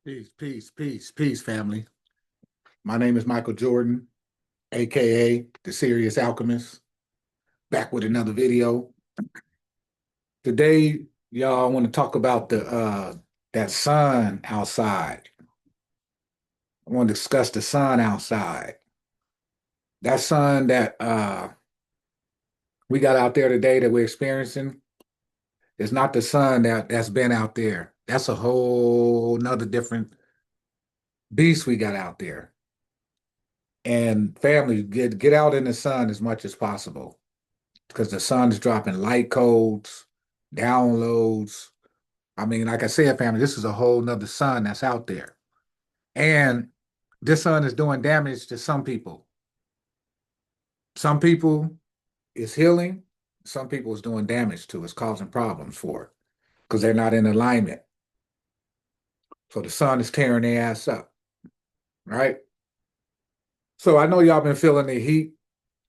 Peace, family. My name is Michael Jordan, aka the Sirius Alchemist, back with another video. Today, y'all, I want to talk about the that sun outside. I want to discuss the sun outside. That sun that we got out there today that we're experiencing is not the sun that's been out there. That's a whole nother different beast we got out there. And family, get out in the sun as much as possible, because the sun is dropping light codes, downloads. I mean, like I said, family, this is a whole nother sun that's out there. And this sun is doing damage to some people. Some people is healing, some people is doing damage to, it's causing problems for, because they're not in alignment. So the sun is tearing their ass up, right? So I know y'all been feeling the heat.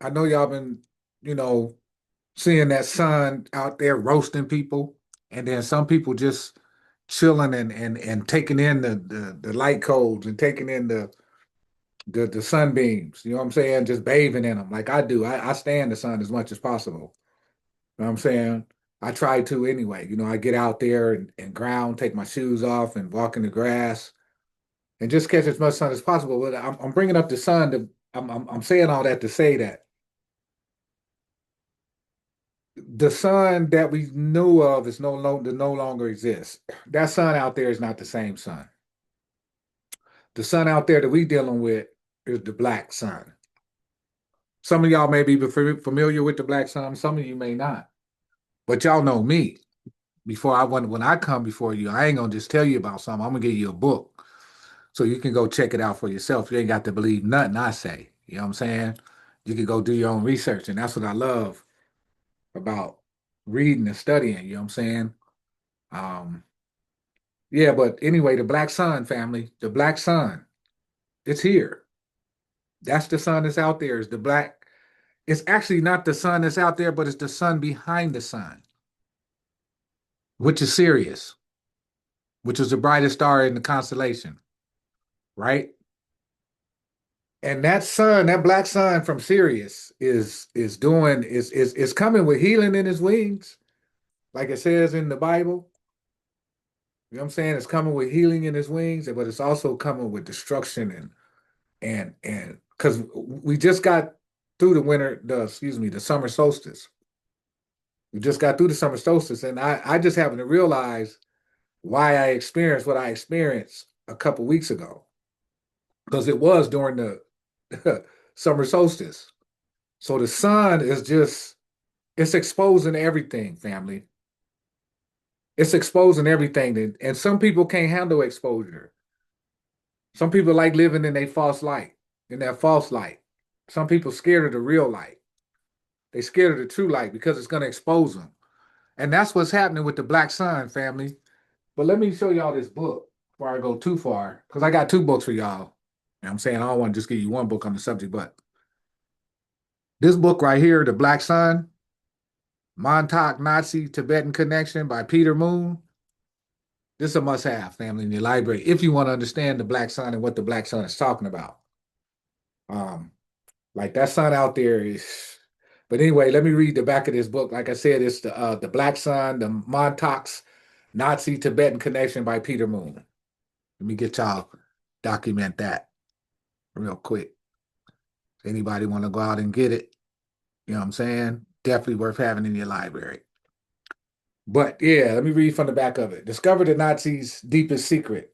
I know y'all been, you know, seeing that sun out there roasting people. And then some people just chilling and taking in the light codes and taking in the sunbeams. You know what I'm saying? Just bathing in them like I do. I stay in the sun as much as possible. You know what I'm saying? I try to anyway. I get out there and ground, take my shoes off and walk in the grass and just catch as much sun as possible. But I'm bringing up the sun to, I'm saying all that to say that the sun that we knew of is no longer exists. That sun out there is not the same sun. The sun out there that we dealing with is the black sun. Some of y'all may be familiar with the black sun, some of you may not. But y'all know me. When I come before you, I ain't gonna just tell you about something. I'm gonna give you a book so you can go check it out for yourself. You ain't got to believe nothing I say. You know what I'm saying? You can go do your own research, and that's what I love about reading and studying. You know what I'm saying? Um, yeah, but anyway, the black sun family, the black sun, it's here. That's the sun that's out there. Is the black. It's actually not the sun that's out there, but it's the sun behind the sun, which is Sirius, which is the brightest star in the constellation, right? And that sun, that black sun from Sirius is coming with healing in his wings, like it says in the Bible. You know what I'm saying? It's coming with healing in his wings, but it's also coming with destruction and because we just got through the summer solstice. We just got through the summer solstice, and I just happen to realize why I experienced what I experienced a couple weeks ago, because it was during the summer solstice. So the sun is just, it's exposing everything, family. It's exposing everything. And some people can't handle exposure. Some people like living in a false light, in that false light. Some people scared of the real light. They scared of the true light because it's going to expose them. And that's what's happening with the black sun, family. But let me show y'all this book before I go too far, because I got two books for y'all. You know what I'm saying? I don't want to just give you one book on the subject, but this book right here, The Black Sun, Montauk Nazi Tibetan Connection by Peter Moon. This is a must-have, family, in your library if you want to understand the black sun and what the black sun is talking about. Um, like that sun out there is. But anyway, let me read the back of this book. Like I said, it's the Black Sun, the Montauk's Nazi Tibetan Connection by Peter Moon. Let me get y'all document that real quick. If anybody want to go out and get it, you know what I'm saying? Definitely worth having in your library. But yeah, let me read from the back of it. Discover the Nazis' deepest secret.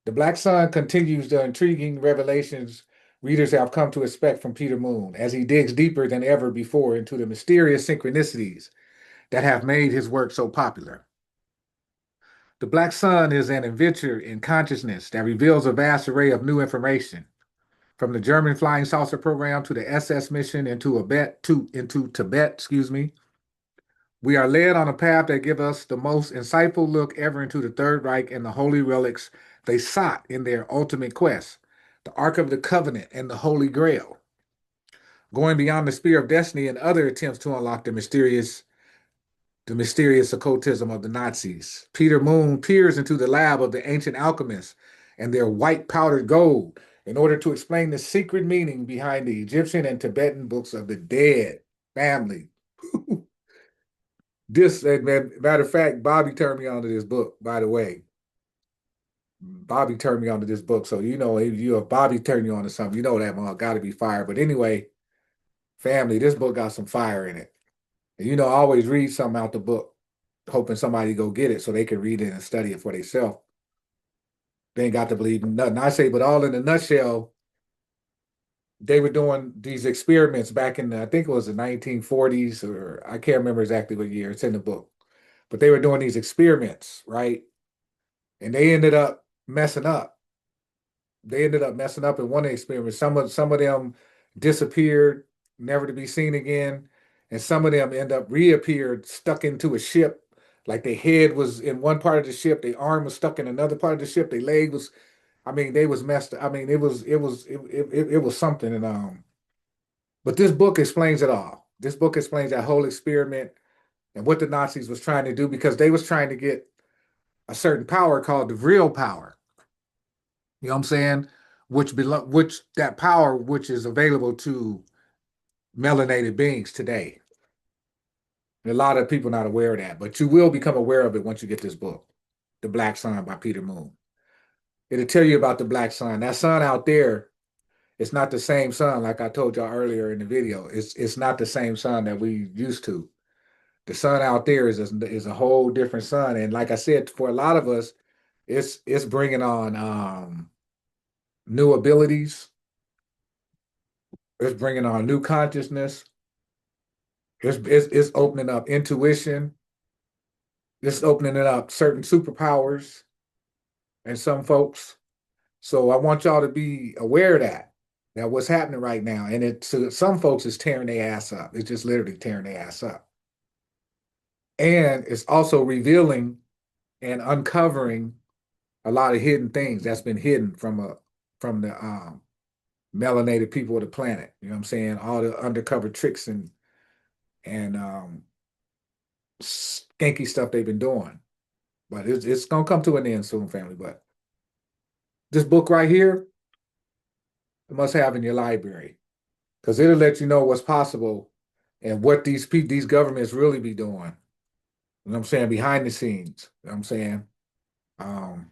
The Black Sun continues the intriguing revelations readers have come to expect from Peter Moon as he digs deeper than ever before into the mysterious synchronicities that have made his work so popular. The Black Sun is an adventure in consciousness that reveals a vast array of new information, from the German flying saucer program to the SS mission into Tibet, We are led on a path that gives us the most insightful look ever into the Third Reich and the holy relics they sought in their ultimate quest, the Ark of the Covenant and the Holy Grail. Going beyond the Spear of Destiny and other attempts to unlock the mysterious The mysterious occultism of the Nazis. Peter Moon peers into the lab of the ancient alchemists and their white powdered gold in order to explain the secret meaning behind the Egyptian and Tibetan books of the dead family. This, matter of fact, Bobby turned me on to this book, by the way. Bobby turned me on to this book. So, if Bobby turned you on to something, you know that one got to be fire. But anyway, family, this book got some fire in it. And, I always read something out the book, hoping somebody go get it so they can read it and study it for themselves. They ain't got to believe in nothing. I say, but all in a nutshell, they were doing these experiments back in I think it was the 1940s, or I can't remember exactly what year. It's in the book. But they were doing these experiments, right? And they ended up messing up. They ended up messing up in one of the experiments. Some of them disappeared, never to be seen again, and some of them end up reappeared, stuck into a ship. Like their head was in one part of the ship, their arm was stuck in another part of the ship, their leg was. I mean, they was messed. I mean, it was something. And but this book explains it all. This book explains that whole experiment and what the Nazis was trying to do because they was trying to get a certain power called the real power. You know what I'm saying? Which that power which is available to melanated beings today. And a lot of people not aware of that, but you will become aware of it once you get this book, The Black Sun by Peter Moon. It'll tell you about the black sun. That sun out there, it's not the same sun like I told y'all earlier in the video. It's not the same sun that we used to. The sun out there is a whole different sun, and like I said, for a lot of us, it's bringing on new abilities. It's bringing on new consciousness. It's opening up intuition. It's opening it up certain superpowers and some folks. So I want y'all to be aware of that what's happening right now. And some folks is tearing their ass up. It's just literally tearing their ass up. And it's also revealing and uncovering a lot of hidden things that's been hidden from the melanated people of the planet. You know what I'm saying? All the undercover tricks and skanky stuff they've been doing. But it's gonna come to an end soon, family. But this book right here, you must have in your library because it'll let you know what's possible and what these governments really be doing. You know what I'm saying? Behind the scenes. You know what I'm saying? Um,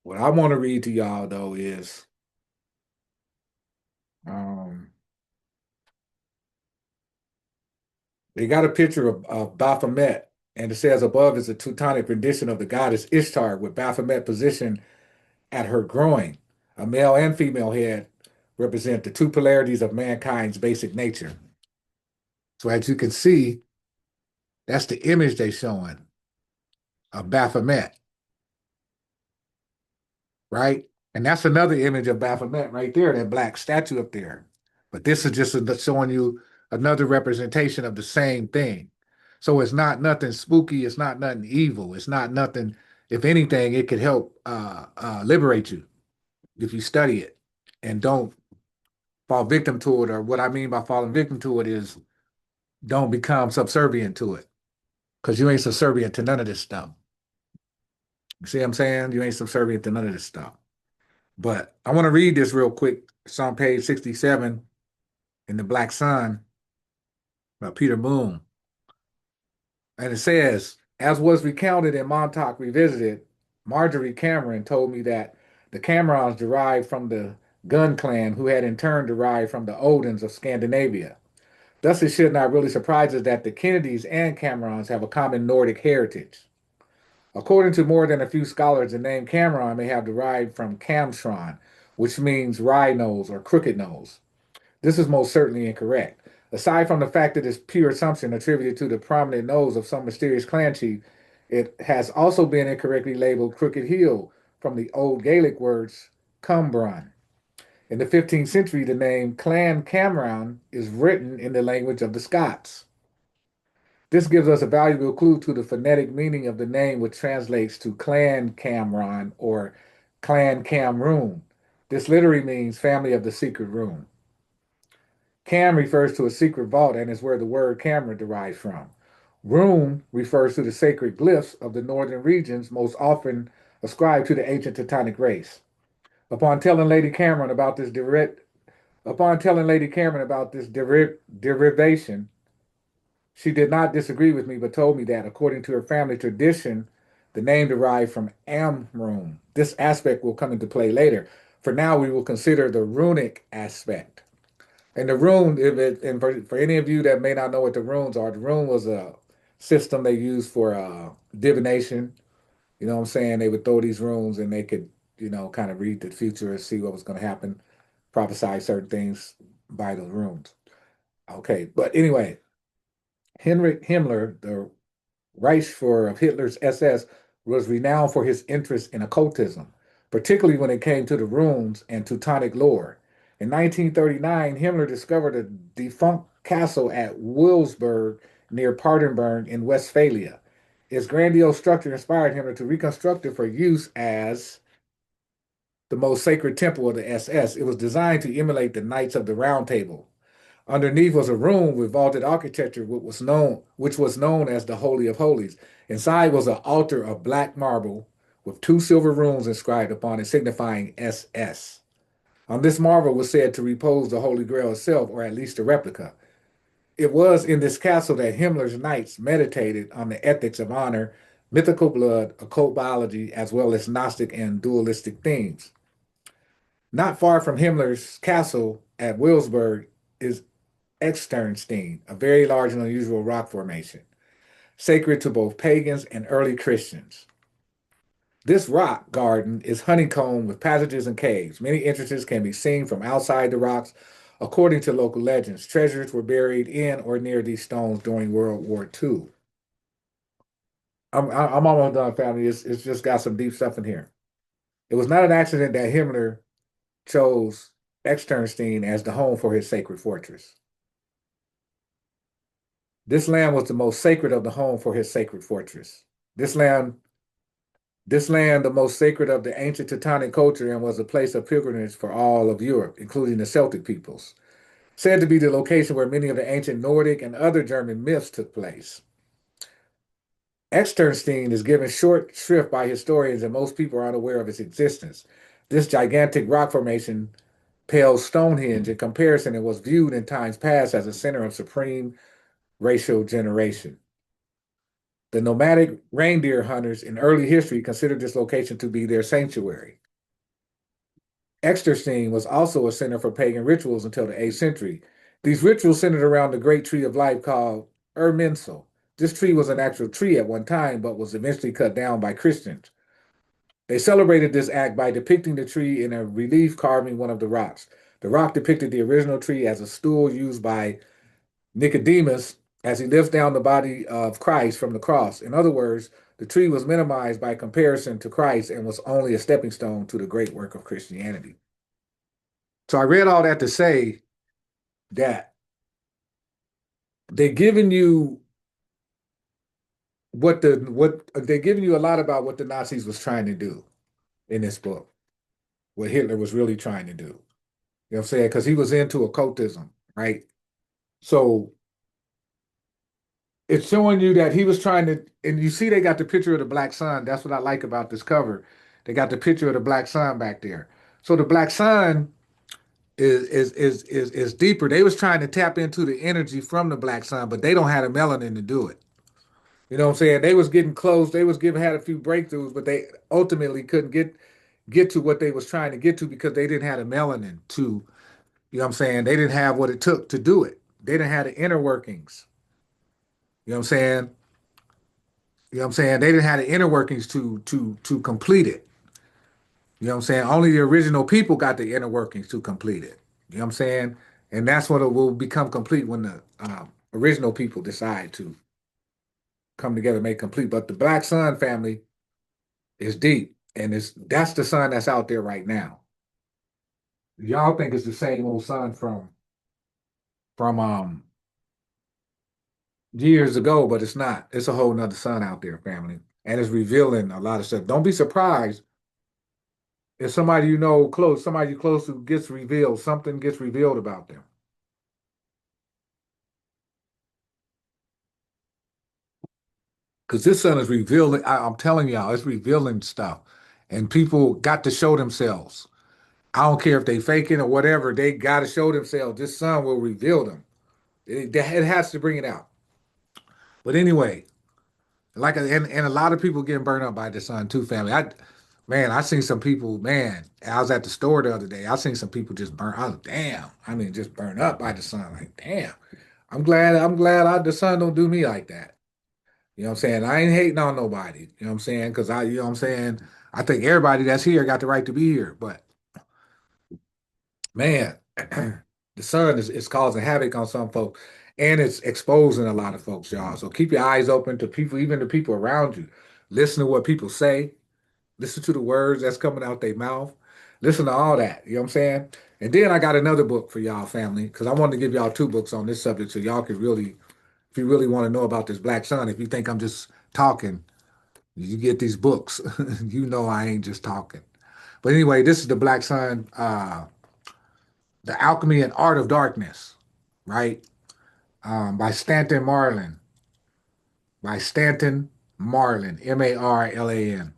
what I want to read to y'all though is um, they got a picture of Baphomet, and it says above is a Teutonic rendition of the goddess Ishtar with Baphomet positioned at her groin. A male and female head represent the two polarities of mankind's basic nature. So as you can see, that's the image they're showing of Baphomet, right? And that's another image of Baphomet right there, that black statue up there. But this is just showing you another representation of the same thing. So it's not nothing spooky. It's not nothing evil. It's not nothing. If anything, it could help liberate you if you study it and don't fall victim to it. Or what I mean by falling victim to it is don't become subservient to it because you ain't subservient to none of this stuff. You see what I'm saying? You ain't subservient to none of this stuff. But I want to read this real quick. It's on page 67 in the Black Sun by Peter Moon. And it says, as was recounted in Montauk Revisited, Marjorie Cameron told me that the Camerons derived from the Gun clan, who had in turn derived from the Odins of Scandinavia. Thus, it should not really surprise us that the Kennedys and Camerons have a common Nordic heritage. According to more than a few scholars, the name Cameron may have derived from Camtron, which means wry nose or crooked nose. This is most certainly incorrect. Aside from the fact that it's pure assumption attributed to the prominent nose of some mysterious clan chief, it has also been incorrectly labeled crooked heel from the old Gaelic words Cumbran. In the 15th century, the name Clan Cameron is written in the language of the Scots. This gives us a valuable clue to the phonetic meaning of the name, which translates to Clan Cameron or Clan Cameroon. This literally means family of the secret room. Cam refers to a secret vault and is where the word camera derives from. Rune refers to the sacred glyphs of the northern regions, most often ascribed to the ancient Teutonic race. Upon telling Lady Cameron about this direct, Upon telling Lady Cameron about this derivation, she did not disagree with me, but told me that, according to her family tradition, the name derived from Amrum. This aspect will come into play later. For now, we will consider the runic aspect. And the rune, and for any of you that may not know what the runes are, the rune was a system they used for divination. You know what I'm saying? They would throw these runes and they could, kind of read the future and see what was going to happen, prophesy certain things by those runes. Okay, but anyway, Heinrich Himmler, the Reichsfuhrer of Hitler's SS, was renowned for his interest in occultism, particularly when it came to the runes and Teutonic lore. In 1939, Himmler discovered a defunct castle at Wilsberg near Paderborn in Westphalia. Its grandiose structure inspired Himmler to reconstruct it for use as the most sacred temple of the SS. It was designed to emulate the Knights of the Round Table. Underneath was a room with vaulted architecture, which was known as the Holy of Holies. Inside was an altar of black marble with two silver runes inscribed upon it, signifying SS. On this marble was said to repose the Holy Grail itself, or at least a replica. It was in this castle that Himmler's knights meditated on the ethics of honor, mythical blood, occult biology, as well as Gnostic and dualistic themes. Not far from Himmler's castle at Wilsberg is Externstein, a very large and unusual rock formation, sacred to both pagans and early Christians. This rock garden is honeycombed with passages and caves. Many entrances can be seen from outside the rocks. According to local legends, treasures were buried in or near these stones during World War II. I'm almost done, family. It's just got some deep stuff in here. It was not an accident that Himmler chose Externstein as the home for his sacred fortress. This land was the most sacred of the home for his sacred fortress. This land, this land, the most sacred of the ancient Teutonic culture, and was a place of pilgrimage for all of Europe, including the Celtic peoples. Said to be the location where many of the ancient Nordic and other German myths took place. Externstein is given short shrift by historians, and most people are unaware of its existence. This gigantic rock formation pales Stonehenge in comparison and was viewed in times past as a center of supreme racial generation. The nomadic reindeer hunters in early history considered this location to be their sanctuary. Exterstein was also a center for pagan rituals until the 8th century. These rituals centered around the great tree of life called Irminsul. This tree was an actual tree at one time, but was eventually cut down by Christians. They celebrated this act by depicting the tree in a relief carving one of the rocks. The rock depicted the original tree as a stool used by Nicodemus as he lifts down the body of Christ from the cross. In other words, the tree was minimized by comparison to Christ and was only a stepping stone to the great work of Christianity. So I read all that to say that they're giving you what they're giving you a lot about what the Nazis was trying to do in this book, what Hitler was really trying to do. You know what I'm saying? Because he was into occultism, right? So it's showing you that he was trying to, and you see they got the picture of the black sun. That's what I like about this cover. They got the picture of the black sun back there. So the black sun is deeper. They was trying to tap into the energy from the black sun, but they don't have the melanin to do it. You know what I'm saying? They was getting close. They was giving had a few breakthroughs, but they ultimately couldn't get to what they was trying to get to because they didn't have the melanin to, you know what I'm saying? They didn't have what it took to do it. They didn't have the inner workings. You know what I'm saying? You know what I'm saying? They didn't have the inner workings to complete it. You know what I'm saying? Only the original people got the inner workings to complete it. You know what I'm saying? And that's what it will become complete when the original people decide to come together and make complete. But the Black Sun family is deep, and that's the sun that's out there right now. Y'all think it's the same old sun from years ago, but it's not. It's a whole nother sun out there, family, and it's revealing a lot of stuff. Don't be surprised if somebody you know close, somebody you close to gets revealed, something gets revealed about them. Because this sun is revealing, I'm telling y'all, it's revealing stuff. And people got to show themselves. I don't care if they faking or whatever, they got to show themselves. This sun will reveal them. It has to bring it out. But anyway, and a lot of people getting burned up by the sun too, family. I seen some people, man, I was at the store the other day. I seen some people just burn. I was damn. I mean, just burned up by the sun. Like, damn. I'm glad the sun don't do me like that. You know what I'm saying? I ain't hating on nobody. You know what I'm saying? Because you know what I'm saying? I think everybody that's here got the right to be here. But man, the sun is causing havoc on some folks, and it's exposing a lot of folks, y'all. So keep your eyes open to people, even the people around you. Listen to what people say. Listen to the words that's coming out their mouth. Listen to all that. You know what I'm saying? And then I got another book for y'all, family, because I wanted to give y'all two books on this subject so y'all could really, if you really want to know about this black sun, if you think I'm just talking, you get these books. You know I ain't just talking. But anyway, this is the Black Sun, The Alchemy and Art of Darkness, right? By Stanton Marlin. By Stanton Marlin, Marlan,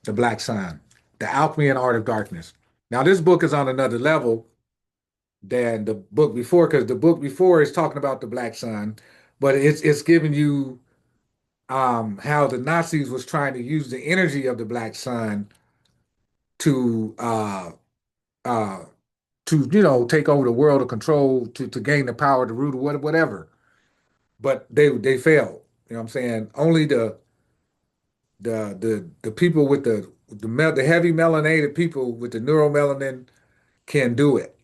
The Black Sun, The Alchemy and Art of Darkness. Now, this book is on another level than the book before, because the book before is talking about the Black Sun, but it's giving you how the Nazis was trying to use the energy of the Black Sun to uh, take over the world or control to gain the power to rule or whatever. But they failed. You know what I'm saying? Only the people with the heavy melanated people with the neuromelanin can do it.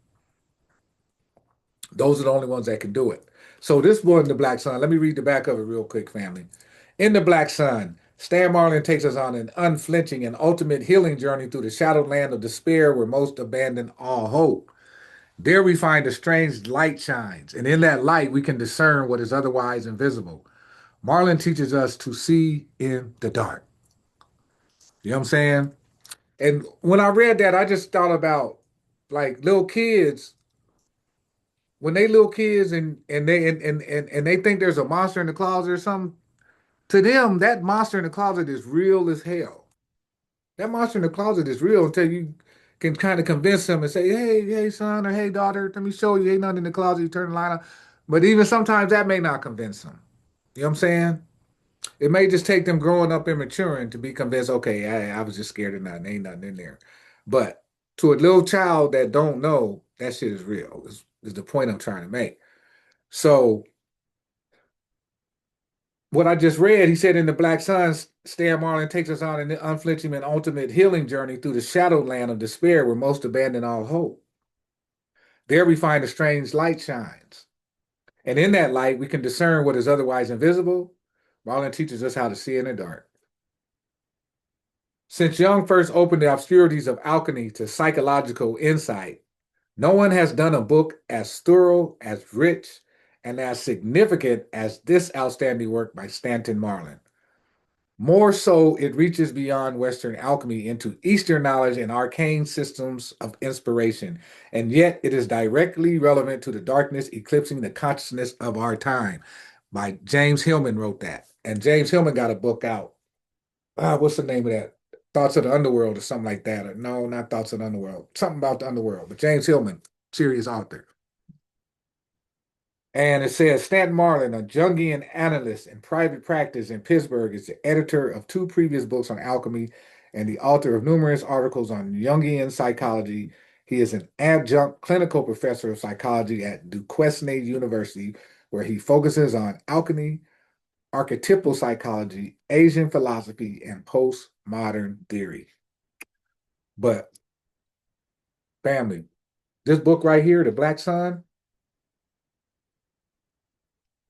Those are the only ones that can do it. So this one, the Black Sun. Let me read the back of it real quick, family. In the Black Sun, Stan Marlin takes us on an unflinching and ultimate healing journey through the shadowed land of despair where most abandon all hope. There we find a strange light shines, and in that light we can discern what is otherwise invisible. Marlin teaches us to see in the dark. You know what I'm saying? And when I read that, I just thought about like little kids when they little kids and they think there's a monster in the closet or something. To them, that monster in the closet is real as hell. That monster in the closet is real until you can kind of convince them and say, hey, son, or hey, daughter, let me show you. Ain't nothing in the closet. You turn the light on. But even sometimes that may not convince them. You know what I'm saying? It may just take them growing up and maturing to be convinced, okay, I was just scared of nothing. Ain't nothing in there. But to a little child that don't know, that shit is real, is the point I'm trying to make. So what I just read, he said in the Black Suns, Stan Marlin takes us on an unflinching and ultimate healing journey through the shadowed land of despair where most abandon all hope. There we find a strange light shines. And in that light, we can discern what is otherwise invisible. Marlin teaches us how to see in the dark. Since Jung first opened the obscurities of alchemy to psychological insight, no one has done a book as thorough, as rich, and as significant as this outstanding work by Stanton Marlin. More so, it reaches beyond Western alchemy into Eastern knowledge and arcane systems of inspiration, and yet it is directly relevant to the darkness eclipsing the consciousness of our time. By James Hillman wrote that, and James Hillman got a book out. What's the name of that? Thoughts of the Underworld or something like that. Or, no, not Thoughts of the Underworld. Something about the Underworld. But James Hillman, serious author. And it says Stanton Marlin, a Jungian analyst in private practice in Pittsburgh, is the editor of two previous books on alchemy and the author of numerous articles on Jungian psychology. He is an adjunct clinical professor of psychology at Duquesne University, where he focuses on alchemy, archetypal psychology, Asian philosophy, and postmodern theory. But family, this book right here, The Black Sun,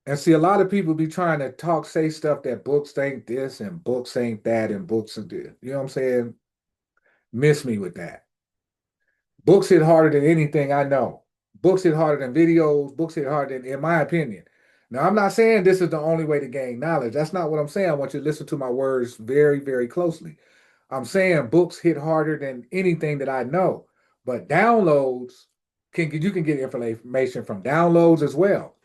and see, a lot of people be trying to say stuff that books ain't this and books ain't that and books are this. You know what I'm saying? Miss me with that. Books hit harder than anything I know. Books hit harder than videos. Books hit harder than, in my opinion. Now, I'm not saying this is the only way to gain knowledge. That's not what I'm saying. I want you to listen to my words very, very closely. I'm saying books hit harder than anything that I know. But downloads you can get information from downloads as well.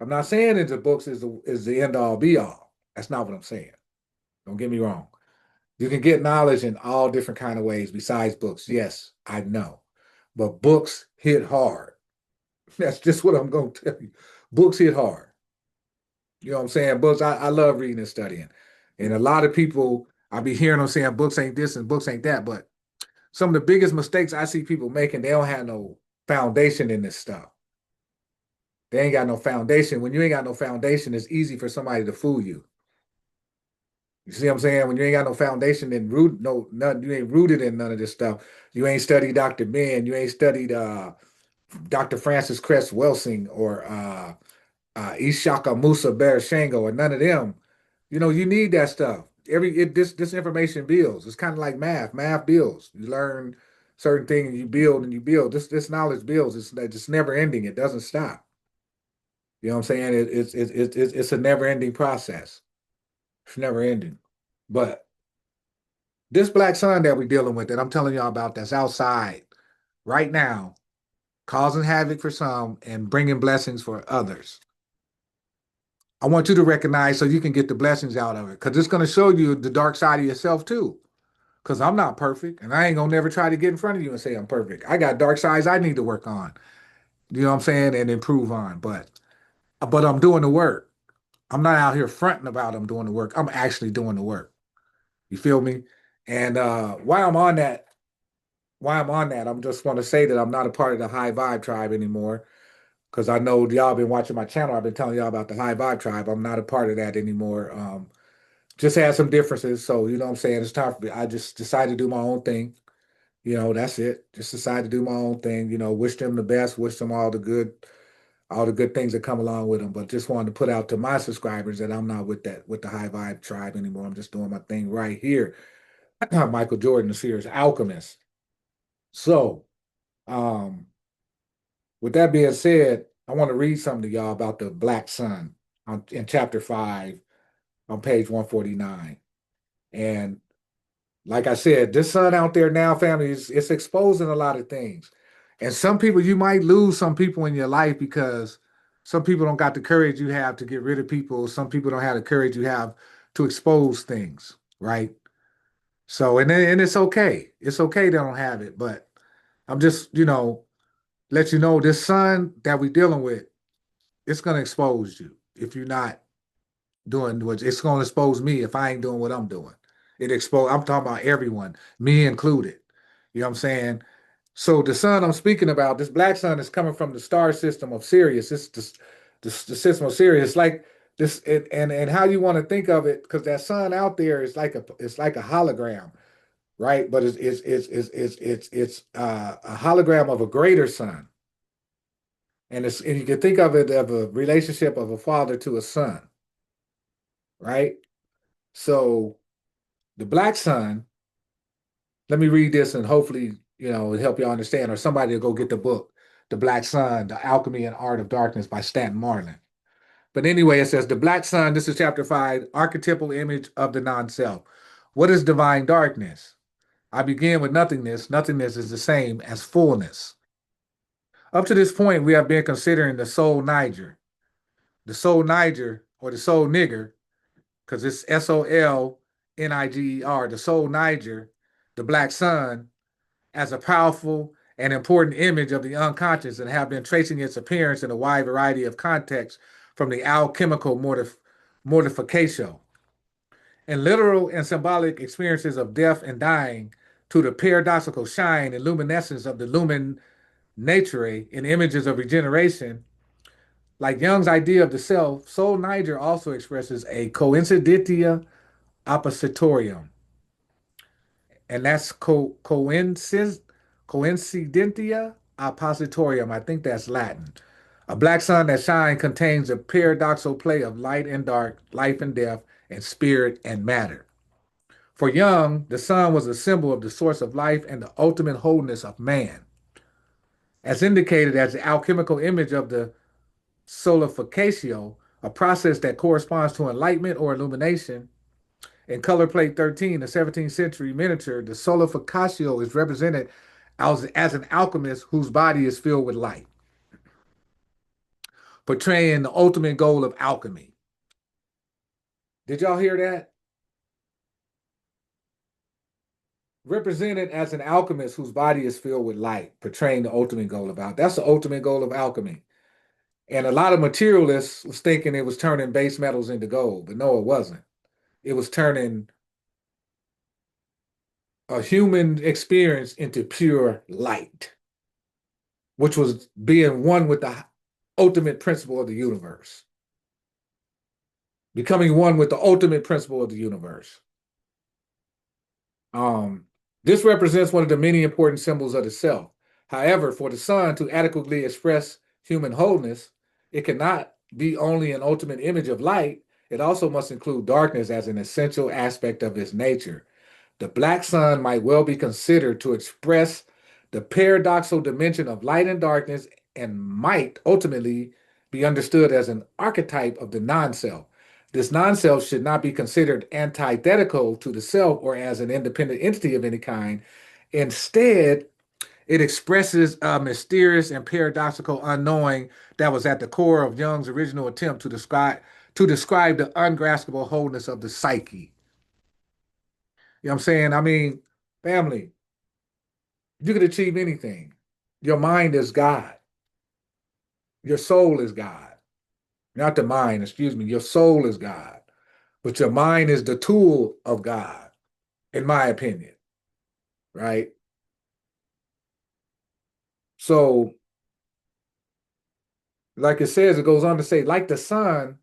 I'm not saying that the books is the end all be all. That's not what I'm saying. Don't get me wrong. You can get knowledge in all different kind of ways besides books. Yes, I know. But books hit hard. That's just what I'm going to tell you. Books hit hard. You know what I'm saying? Books, I love reading and studying. And a lot of people, I be hearing them saying books ain't this and books ain't that. But some of the biggest mistakes I see people making, they don't have no foundation in this stuff. They ain't got no foundation. When you ain't got no foundation, it's easy for somebody to fool you. You see what I'm saying? When you ain't got no foundation and root, no, none, you ain't rooted in none of this stuff. You ain't studied Dr. Ben. You ain't studied Dr. Francis Cress Welsing or Ishaka Musa Barashango or none of them. You know, you need that stuff. This information builds. It's kind of like math. Math builds. You learn certain things and you build and you build. This knowledge builds. It's never ending. It doesn't stop. You know what I'm saying? It's a never ending process. It's never ending. But this black sun that we're dealing with, that I'm telling y'all about, that's outside right now, causing havoc for some and bringing blessings for others. I want you to recognize so you can get the blessings out of it, because it's going to show you the dark side of yourself too. Because I'm not perfect, and I ain't gonna never try to get in front of you and say I'm perfect. I got dark sides I need to work on. You know what I'm saying, and improve on. But I'm doing the work. I'm not out here fronting about I'm doing the work. I'm actually doing the work. You feel me? And why I'm on that, I'm just want to say that I'm not a part of the high vibe tribe anymore. Because I know y'all been watching my channel. I've been telling y'all about the high vibe tribe. I'm not a part of that anymore. Just had some differences. So, you know what I'm saying? It's time for me. I just decided to do my own thing. You know, that's it. Just decided to do my own thing. You know, wish them the best, wish them all the good things that come along with them. But just wanted to put out to my subscribers that I'm not with the high vibe tribe anymore. I'm just doing my thing right here. Michael Jordan, the Sirius Alchemist. So, um, with that being said, I want to read something to y'all about the Black Sun in chapter 5 on page 149. And like I said, this sun out there now, family, is it's exposing a lot of things. And some people, you might lose some people in your life because some people don't got the courage you have to get rid of people. Some people don't have the courage you have to expose things, right? So, and it's okay. It's okay they don't have it, but I'm just, let you know this sun that we're dealing with, it's gonna expose you if you're not doing what it's going to expose me if I ain't doing what I'm doing. I'm talking about everyone, me included. You know what I'm saying? So the sun I'm speaking about, this black sun is coming from the star system of Sirius. It's the system of Sirius. It's like this and how you want to think of it, because that sun out there is like a hologram, right? But it's a hologram of a greater sun. And you can think of it of a relationship of a father to a son, right? So the black sun, let me read this and hopefully, it'll help you understand, or somebody will go get the book, The Black Sun, The Alchemy and Art of Darkness by Stanton Marlin. But anyway, it says, The Black Sun, this is chapter 5, archetypal image of the non-self. What is divine darkness? I begin with nothingness. Nothingness is the same as fullness. Up to this point, we have been considering the soul Niger. The soul Niger, or the soul nigger, because it's Solniger, the soul Niger, the black sun, as a powerful and important image of the unconscious, and have been tracing its appearance in a wide variety of contexts, from the alchemical mortification and literal and symbolic experiences of death and dying, to the paradoxical shine and luminescence of the lumen naturae in images of regeneration. Like Jung's idea of the self, Soul Niger also expresses a coincidentia oppositorium, and that's coincidentia oppositorium. I think that's Latin. A black sun that shines contains a paradoxical play of light and dark, life and death, and spirit and matter. For Jung, the sun was a symbol of the source of life and the ultimate wholeness of man, as indicated as the alchemical image of the solidificatio, a process that corresponds to enlightenment or illumination. In color plate 13, the 17th century miniature, the solidificatio is represented as an alchemist whose body is filled with light, portraying the ultimate goal of alchemy. Did y'all hear that? represented as an alchemist whose body is filled with light, portraying the ultimate goal of alchemy. That's the ultimate goal of alchemy. And a lot of materialists was thinking it was turning base metals into gold, but no, it wasn't. It was turning a human experience into pure light, which was being one with the ultimate principle of the universe, becoming one with the ultimate principle of the universe. Um, this represents one of the many important symbols of the self. However, for the sun to adequately express human wholeness, it cannot be only an ultimate image of light. It also must include darkness as an essential aspect of its nature. The black sun might well be considered to express the paradoxical dimension of light and darkness and might ultimately be understood as an archetype of the non self. This non self should not be considered antithetical to the self or as an independent entity of any kind. Instead, it expresses a mysterious and paradoxical unknowing that was at the core of Jung's original attempt to describe the ungraspable wholeness of the psyche. You know what I'm saying? I mean, family, you can achieve anything. Your mind is God. Your soul is God. Not the mind, excuse me. Your soul is God. But your mind is the tool of God, in my opinion, right? So, like it says, it goes on to say, like the sun,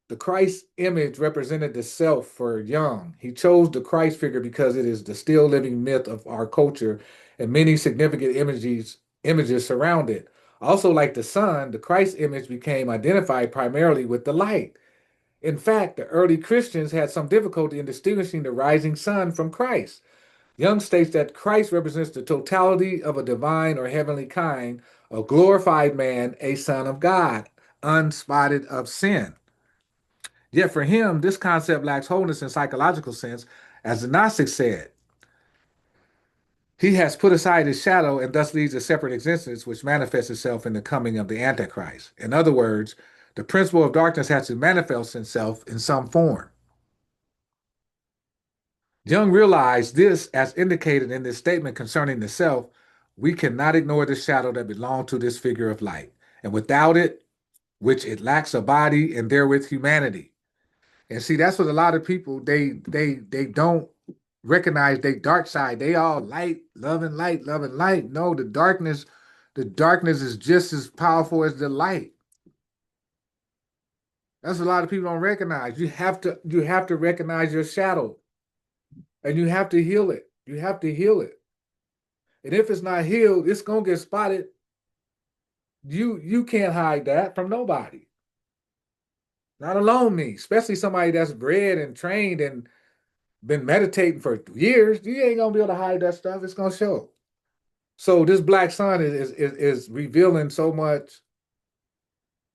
the Christ image represented the self for Jung. He chose the Christ figure because it is the still living myth of our culture and many significant images surround it. Also, like the sun, the Christ image became identified primarily with the light. In fact, the early Christians had some difficulty in distinguishing the rising sun from Christ. Young states that Christ represents the totality of a divine or heavenly kind, a glorified man, a son of God, unspotted of sin. Yet for him, this concept lacks wholeness in psychological sense, as the Gnostics said. He has put aside his shadow and thus leads a separate existence which manifests itself in the coming of the Antichrist. In other words, the principle of darkness has to manifest itself in some form. Jung realized this as indicated in this statement concerning the self. We cannot ignore the shadow that belonged to this figure of light, and without it, which it lacks a body and therewith humanity. And see, that's what a lot of people they don't recognize their dark side. They all light, loving light, loving light. No, the darkness is just as powerful as the light. That's what a lot of people don't recognize. You have to recognize your shadow and you have to heal it. You have to heal it. And if it's not healed, it's gonna get spotted. You can't hide that from nobody. Not alone me, especially somebody that's bred and trained and been meditating for years. You ain't gonna be able to hide that stuff. It's gonna show. So this black sun is revealing so much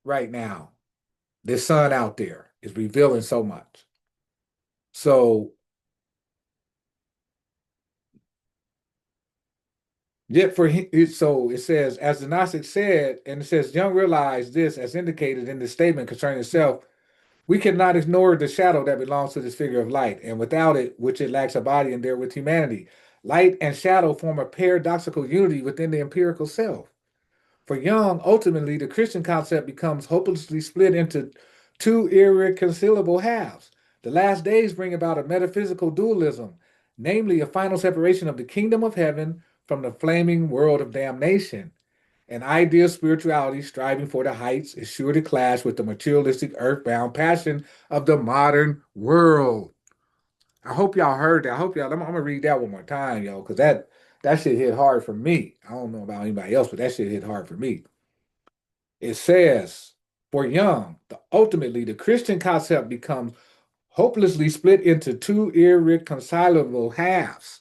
right now. This sun out there is revealing so much. So yet for so it says, as the Gnostic said, and it says, Young realized this as indicated in the statement concerning itself. We cannot ignore the shadow that belongs to this figure of light, and without it, which it lacks a body and therewith humanity. Light and shadow form a paradoxical unity within the empirical self. For Jung, ultimately, the Christian concept becomes hopelessly split into two irreconcilable halves. The last days bring about a metaphysical dualism, namely a final separation of the kingdom of heaven from the flaming world of damnation. An ideal spirituality striving for the heights is sure to clash with the materialistic, earthbound passion of the modern world. I hope y'all heard that. I hope y'all. I'm gonna read that one more time, yo, because that shit hit hard for me. I don't know about anybody else, but that shit hit hard for me. It says, for Young, ultimately the Christian concept becomes hopelessly split into two irreconcilable halves.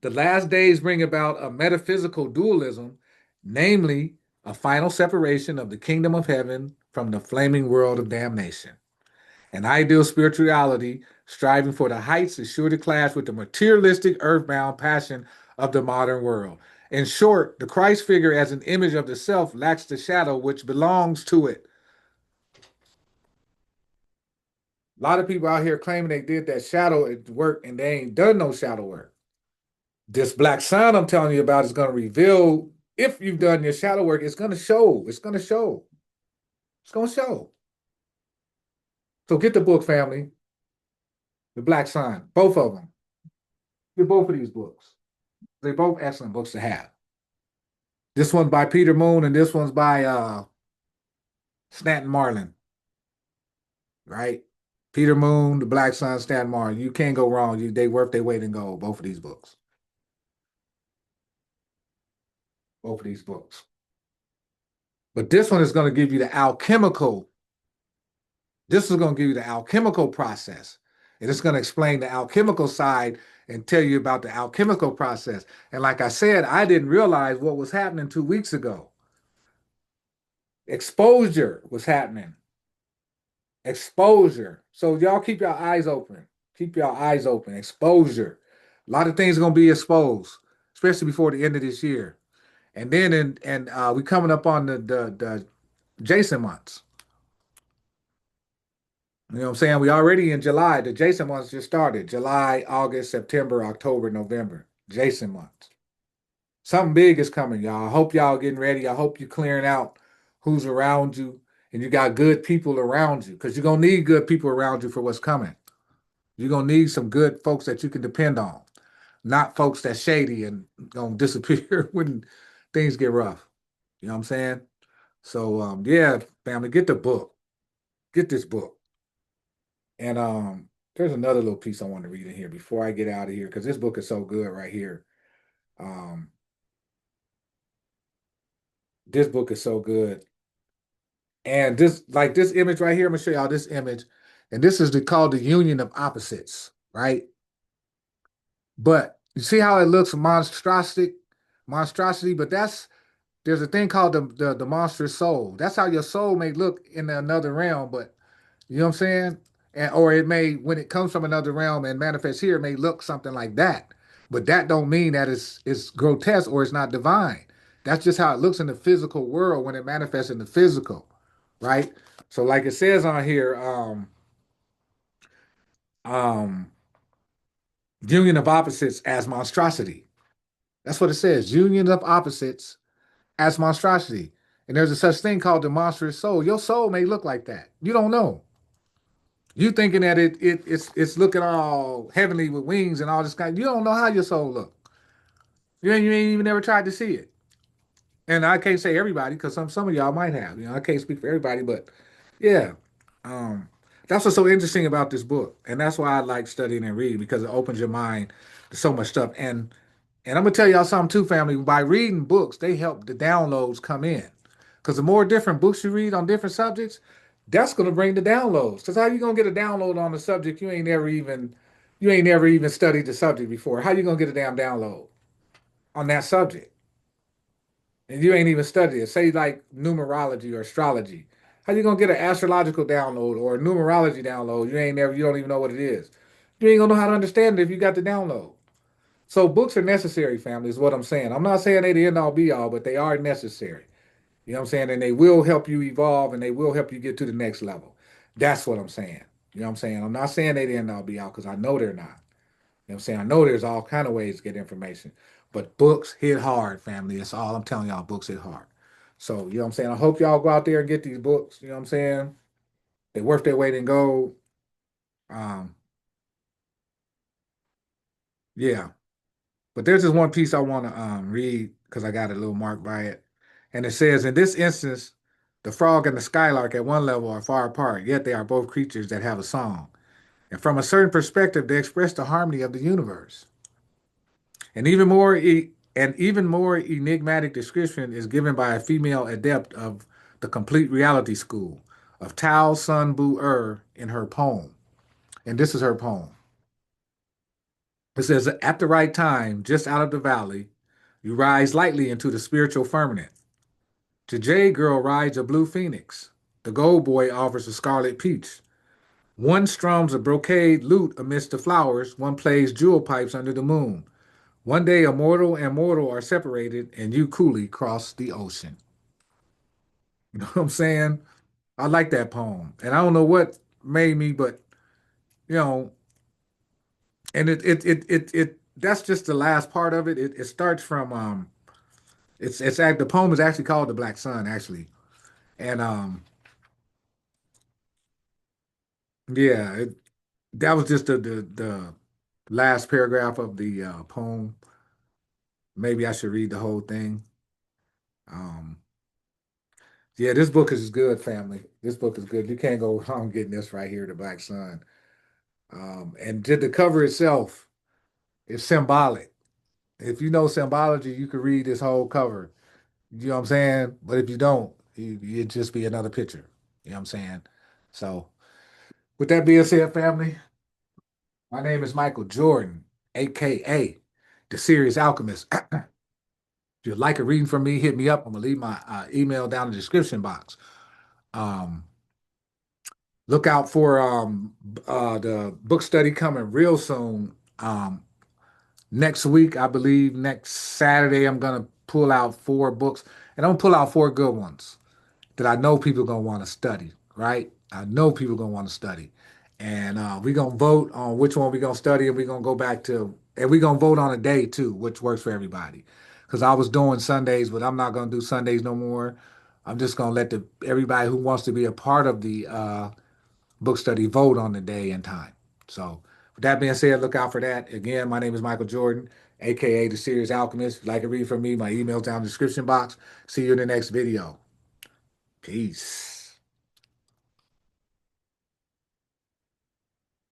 The last days bring about a metaphysical dualism, namely a final separation of the kingdom of heaven from the flaming world of damnation. An ideal spirituality striving for the heights is sure to clash with the materialistic, earthbound passion of the modern world. In short, the Christ figure as an image of the self lacks the shadow which belongs to it. A lot of people out here claiming they did that shadow work and they ain't done no shadow work. This black sign I'm telling you about is going to reveal if you've done your shadow work. It's going to show. It's going to show. It's going to show. So get the book, family. The Black Sign, both of them. Get both of these books. They're both excellent books to have. This one's by Peter Moon, and this one's by Stanton Marlin, right? Peter Moon, The Black Sun, Stanton Marlin. You can't go wrong. They worth their weight in gold. Both of these books. Both of these books. But this one is going to give you the alchemical. This is going to give you the alchemical process. And it's going to explain the alchemical side and tell you about the alchemical process. And like I said, I didn't realize what was happening 2 weeks ago. Exposure was happening. Exposure. So y'all keep your eyes open. Keep your eyes open. Exposure. A lot of things are gonna be exposed, especially before the end of this year. And then we coming up on the Jason months. You know what I'm saying? We already in July. The Jason months just started. July, August, September, October, November. Jason months. Something big is coming, y'all. I hope y'all getting ready. I hope you're clearing out who's around you and you got good people around you because you're going to need good people around you for what's coming. You're going to need some good folks that you can depend on, not folks that's shady and going to disappear when things get rough. You know what I'm saying? So, yeah, family, get the book. Get this book. And there's another little piece I want to read in here before I get out of here because this book is so good right here. Um, this book is so good. And this, like this image right here, I'm gonna show y'all this image. And this is called the union of opposites, right? But you see how it looks monstrosity, but there's a thing called the monstrous soul. That's how your soul may look in another realm, but you know what I'm saying? And or it may, when it comes from another realm and manifests here, it may look something like that. But that don't mean that it's grotesque or it's not divine. That's just how it looks in the physical world when it manifests in the physical, right? So like it says on here, um, union of opposites as monstrosity. That's what it says. Union of opposites as monstrosity. And there's a such thing called the monstrous soul. Your soul may look like that. You don't know. You thinking that it's looking all heavenly with wings and all this kind. You don't know how your soul look. You ain't even never tried to see it. And I can't say everybody because some of y'all might have. I can't speak for everybody, but yeah, um, that's what's so interesting about this book, and that's why I like studying and reading because it opens your mind to so much stuff. And I'm gonna tell y'all something too, family. By reading books, they help the downloads come in. Because the more different books you read on different subjects, that's gonna bring the downloads. Because how you gonna get a download on a subject you ain't never even studied the subject before? How you gonna get a damn download on that subject? And you ain't even studied it. Say like numerology or astrology. How you gonna get an astrological download or a numerology download? You don't even know what it is. You ain't gonna know how to understand it if you got the download. So books are necessary, family, is what I'm saying. I'm not saying they the end all be all, but they are necessary. You know what I'm saying? And they will help you evolve and they will help you get to the next level. That's what I'm saying. You know what I'm saying? I'm not saying they the end all be all because I know they're not. You know what I'm saying? I know there's all kind of ways to get information, but books hit hard, family. That's all I'm telling y'all. Books hit hard. So, you know what I'm saying? I hope y'all go out there and get these books. You know what I'm saying? They're worth their weight in gold. Um, yeah. But there's just one piece I want to read because I got a little mark by it. And it says, in this instance, the frog and the skylark at one level are far apart, yet they are both creatures that have a song. And from a certain perspective, they express the harmony of the universe. And even more enigmatic description is given by a female adept of the complete reality school of Tao Sun Bu Er in her poem. And this is her poem. It says, at the right time, just out of the valley, you rise lightly into the spiritual firmament. The jade girl rides a blue phoenix. The gold boy offers a scarlet peach. One strums a brocade lute amidst the flowers, one plays jewel pipes under the moon. One day a mortal and mortal are separated, and you coolly cross the ocean. You know what I'm saying? I like that poem. And I don't know what made me, but you know, and it that's just the last part of it. It starts from the poem is actually called The Black Sun, actually. And yeah, that was just the last paragraph of the poem. Maybe I should read the whole thing. Um, yeah, this book is good, family. This book is good. You can't go wrong getting this right here, The Black Sun. And just the cover itself is symbolic. If you know symbology, you could read this whole cover. You know what I'm saying? But if you don't, it'd just be another picture. You know what I'm saying? So, with that being said, family, my name is Michael Jordan, aka the Sirius Alchemist. If you'd like a reading from me, hit me up. I'm gonna leave my email down in the description box. Um, look out for the book study coming real soon. Next week, I believe next Saturday, I'm gonna pull out 4 books, and I'm gonna pull out 4 good ones that I know people gonna want to study. Right? I know people gonna want to study, and we're gonna vote on which one we're gonna study, and we're gonna go back to, and we're gonna vote on a day too, which works for everybody. Because I was doing Sundays, but I'm not gonna do Sundays no more. I'm just gonna let the everybody who wants to be a part of the book study vote on the day and time. So, with that being said, look out for that. Again, my name is Michael Jordan, aka the Serious Alchemist. If you'd like to read from me, my email's down in the description box. See you in the next video. Peace.